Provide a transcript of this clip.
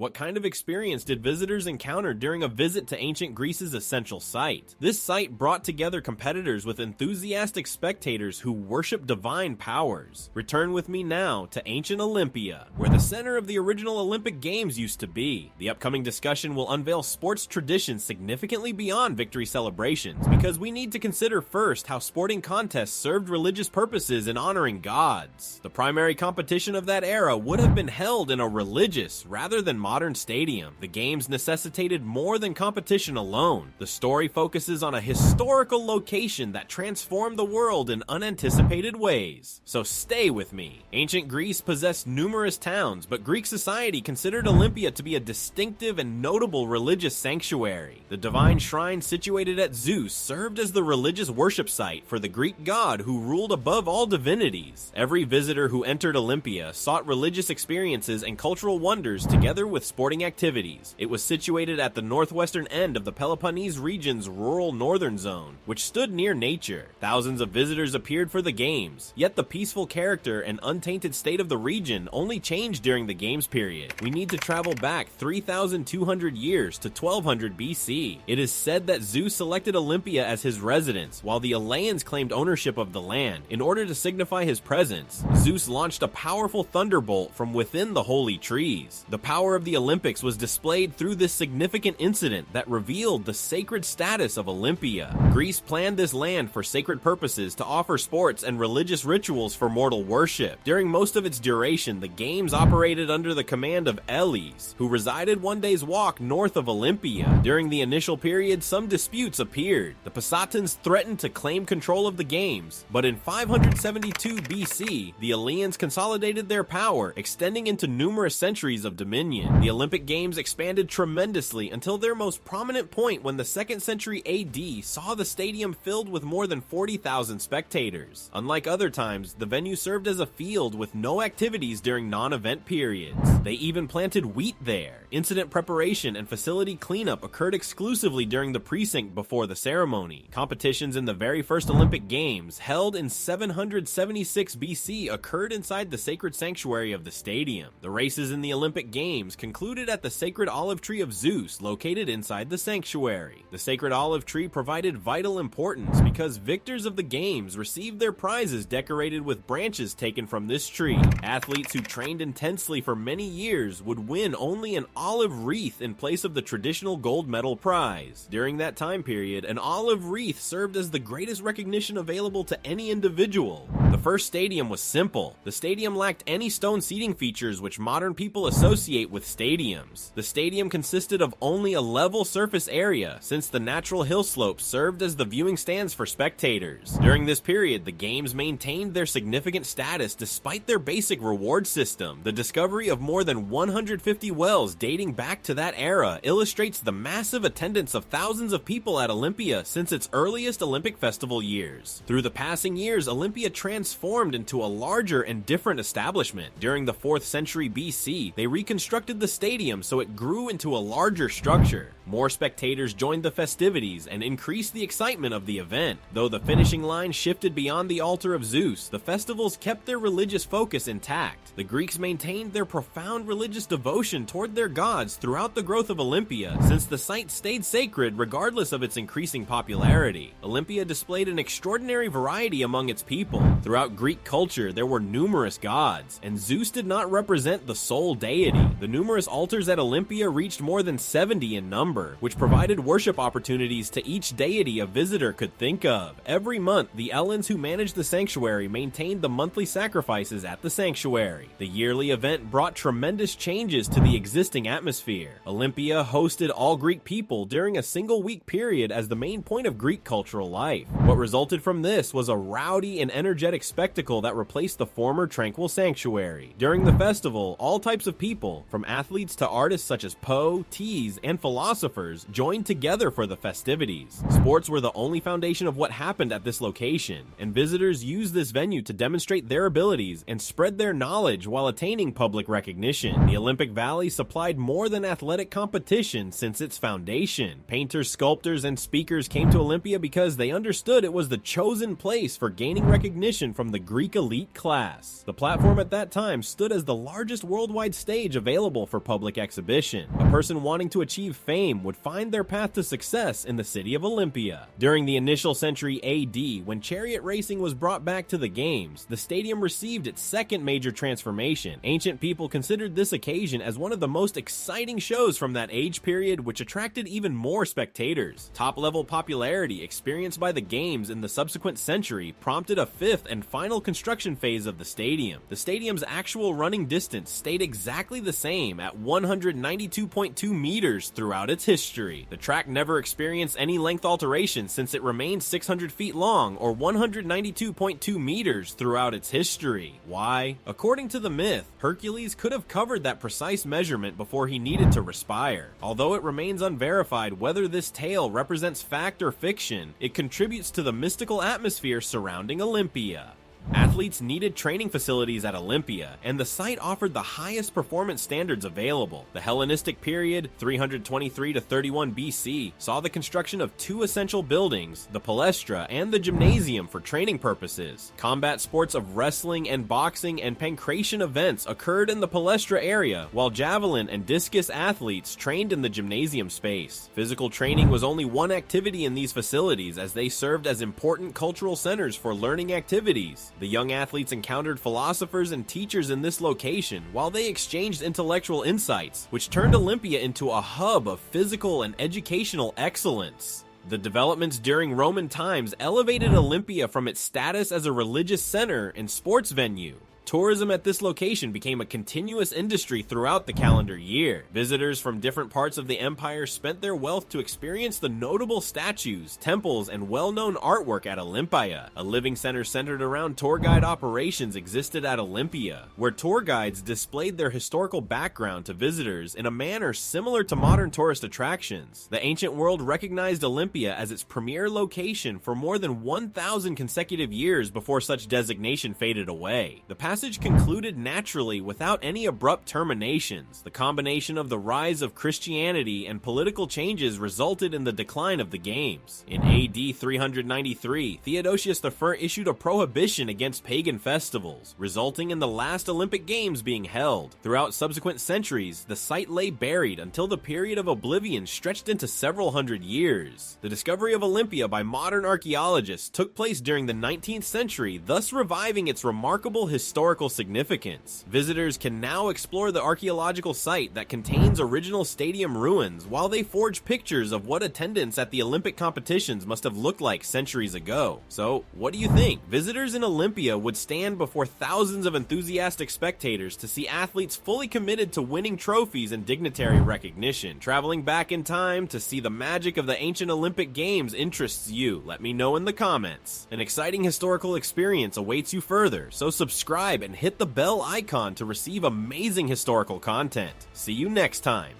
What kind of experience did visitors encounter during a visit to ancient Greece's essential site? This site brought together competitors with enthusiastic spectators who worship divine powers. Return with me now to ancient Olympia, where the center of the original Olympic Games used to be. The upcoming discussion will unveil sports traditions significantly beyond victory celebrations, because we need to consider first how sporting contests served religious purposes in honoring gods. The primary competition of that era would have been held in a religious rather than modern stadium. The games necessitated more than competition alone. The story focuses on a historical location that transformed the world in unanticipated ways. So stay with me. Ancient Greece possessed numerous towns, but Greek society considered Olympia to be a distinctive and notable religious sanctuary. The divine shrine situated at Zeus served as the religious worship site for the Greek god who ruled above all divinities. Every visitor who entered Olympia sought religious experiences and cultural wonders together with sporting activities. It was situated at the northwestern end of the Peloponnese region's rural northern zone, which stood near nature. Thousands of visitors appeared for the games, yet the peaceful character and untainted state of the region only changed during the games period. We need to travel back 3,200 years to 1200 BC. It is said that Zeus selected Olympia as his residence, while the Eleans claimed ownership of the land. In order to signify his presence, Zeus launched a powerful thunderbolt from within the holy trees. The power of the Olympics was displayed through this significant incident that revealed the sacred status of Olympia. Greece planned this land for sacred purposes to offer sports and religious rituals for mortal worship. During most of its duration, the games operated under the command of Elis, who resided one day's walk north of Olympia. During the initial period, some disputes appeared. The Pasatans threatened to claim control of the games, but in 572 BC, the Eleans consolidated their power, extending into numerous centuries of dominion. The Olympic Games expanded tremendously until their most prominent point when the 2nd century AD saw the stadium filled with more than 40,000 spectators. Unlike other times, the venue served as a field with no activities during non-event periods. They even planted wheat there. Incident preparation and facility cleanup occurred exclusively during the precinct before the ceremony. Competitions in the very first Olympic Games, held in 776 BC, occurred inside the sacred sanctuary of the stadium. The races in the Olympic Games concluded at the sacred olive tree of Zeus, located inside the sanctuary. The sacred olive tree provided vital importance because victors of the games received their prizes decorated with branches taken from this tree. Athletes who trained intensely for many years would win only an olive wreath in place of the traditional gold medal prize. During that time period, an olive wreath served as the greatest recognition available to any individual. The first stadium was simple. The stadium lacked any stone seating features which modern people associate with stadiums. The stadium consisted of only a level surface area, since the natural hill slopes served as the viewing stands for spectators. During this period, the games maintained their significant status despite their basic reward system. The discovery of more than 150 wells dating back to that era illustrates the massive attendance of thousands of people at Olympia since its earliest Olympic festival years. Through the passing years, Olympia transformed into a larger and different establishment. During the 4th century BC, they reconstructed the stadium so it grew into a larger structure. More spectators joined the festivities and increased the excitement of the event. Though the finishing line shifted beyond the altar of Zeus, the festivals kept their religious focus intact. The Greeks maintained their profound religious devotion toward their gods throughout the growth of Olympia, since the site stayed sacred regardless of its increasing popularity. Olympia displayed an extraordinary variety among its people. Throughout Greek culture, there were numerous gods, and Zeus did not represent the sole deity. The numerous altars at Olympia reached more than 70 in number, which provided worship opportunities to each deity a visitor could think of. Every month, the Eleans who managed the sanctuary maintained the monthly sacrifices at the sanctuary. The yearly event brought tremendous changes to the existing atmosphere. Olympia hosted all Greek people during a single week period as the main point of Greek cultural life. What resulted from this was a rowdy and energetic spectacle that replaced the former tranquil sanctuary. During the festival, all types of people, from athletes to artists such as Poe, Tease, and philosophers, joined together for the festivities. Sports were the only foundation of what happened at this location, and visitors used this venue to demonstrate their abilities and spread their knowledge while attaining public recognition. The Olympic Valley supplied more than athletic competition since its foundation. Painters, sculptors, and speakers came to Olympia because they understood it was the chosen place for gaining recognition from the Greek elite class. The platform at that time stood as the largest worldwide stage available for public exhibition. A person wanting to achieve fame would find their path to success in the city of Olympia. During the initial century AD, when chariot racing was brought back to the games, the stadium received its second major transformation. Ancient people considered this occasion as one of the most exciting shows from that age period, which attracted even more spectators. Top-level popularity experienced by the games in the subsequent century prompted a fifth and final construction phase of the stadium. The stadium's actual running distance stayed exactly the same at 192.2 meters throughout its history. The track never experienced any length alteration since it remained 600 feet long or 192.2 meters throughout its history. Why? According to the myth, Hercules could have covered that precise measurement before he needed to respire. Although it remains unverified whether this tale represents fact or fiction, it contributes to the mystical atmosphere surrounding Olympia. Athletes needed training facilities at Olympia, and the site offered the highest performance standards available. The Hellenistic period, 323 to 31 BC, saw the construction of two essential buildings, the Palestra and the Gymnasium, for training purposes. Combat sports of wrestling and boxing and pancration events occurred in the Palestra area, while javelin and discus athletes trained in the Gymnasium space. Physical training was only one activity in these facilities, as they served as important cultural centers for learning activities. The young athletes encountered philosophers and teachers in this location while they exchanged intellectual insights, which turned Olympia into a hub of physical and educational excellence. The developments during Roman times elevated Olympia from its status as a religious center and sports venue. Tourism at this location became a continuous industry throughout the calendar year. Visitors from different parts of the empire spent their wealth to experience the notable statues, temples, and well-known artwork at Olympia. A living center centered around tour guide operations existed at Olympia, where tour guides displayed their historical background to visitors in a manner similar to modern tourist attractions. The ancient world recognized Olympia as its premier location for more than 1,000 consecutive years before such designation faded away. The passage concluded naturally without any abrupt terminations. The combination of the rise of Christianity and political changes resulted in the decline of the games. In AD 393, Theodosius I issued a prohibition against pagan festivals, resulting in the last Olympic Games being held. Throughout subsequent centuries, the site lay buried until the period of oblivion stretched into several hundred years. The discovery of Olympia by modern archaeologists took place during the 19th century, thus reviving its remarkable historical significance. Visitors can now explore the archaeological site that contains original stadium ruins while they forge pictures of what attendance at the Olympic competitions must have looked like centuries ago. So, what do you think? Visitors in Olympia would stand before thousands of enthusiastic spectators to see athletes fully committed to winning trophies and dignitary recognition. Traveling back in time to see the magic of the ancient Olympic Games interests you? Let me know in the comments. An exciting historical experience awaits you further, so subscribe and hit the bell icon to receive amazing historical content. See you next time.